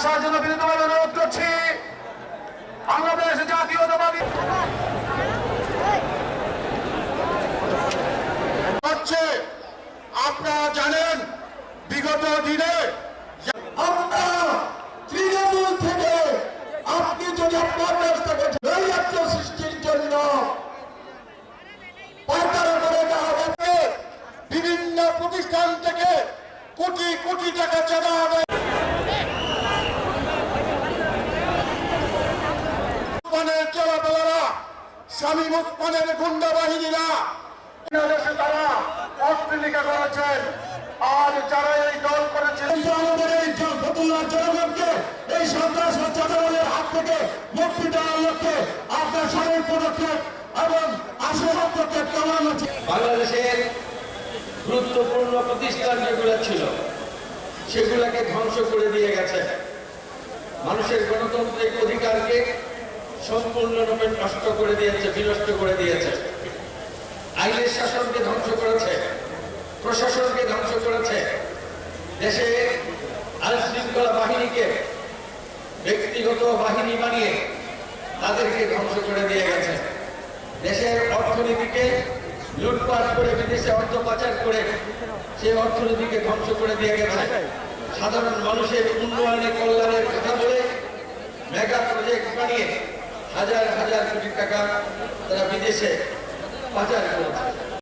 আসার জন্য বিনীতভাবে অনুরোধ করছি। বাংলাদেশ জাতীয়তাবাদী হচ্ছে, আপনারা জানেন বিগত দিনে আমরা তৃণমূল থেকে আপনি যদি আপনার কাছ থেকে নৈরাজ্য সৃষ্টির জন্য পাচার করে দেওয়া হবে, বিভিন্ন প্রতিষ্ঠান থেকে কোটি কোটি টাকা চাঁদা হবে। চলাফেরা শামীম ওসমানের গুন্ডা বাহিনীরা দেশে তারা অস্ত্রলিকা করেছেন, আর যারা এই দল করেছেন আমাদের এই ফতুল্লাহ জনগণকে এই সন্ত্রাস ও চাঁদাবাজের হাত থেকে মুক্তি দেওয়ার লক্ষ্যে আপনার সাময়িক পদক্ষেপ এবং আশু পদক্ষেপ কেমন আছে। বাংলাদেশের গুরুত্বপূর্ণ প্রতিষ্ঠান যেগুলো ছিল সেগুলোকে ধ্বংস করে দিয়ে গেছে, মানুষের গণতান্ত্রিক অধিকারকে সম্পূর্ণরূপে নষ্ট করে দিয়েছে, বিনষ্ট করে দিয়েছে, আইনের শাসনকে ধ্বংস করেছে, প্রশাসনকে ধ্বংস করেছে, দেশে আইন শৃঙ্খলা বাহিনীকে ব্যক্তিগত বাহিনী বানিয়ে তাদেরকে ধ্বংস করে দিয়ে গেছে, দেশের অর্থনীতিকে লুটপাট করে বিদেশে অর্থ পাচার করে সেই অর্থনীতিকে ধ্বংস করে দিয়ে গেছে, সাধারণ মানুষের উন্নয়নের কল্যাণের কথা বলে মেগা প্রজেক্ট বানিয়ে হাজার হাজার কোটি টাকা তারা বিদেশে পাচার করেছে।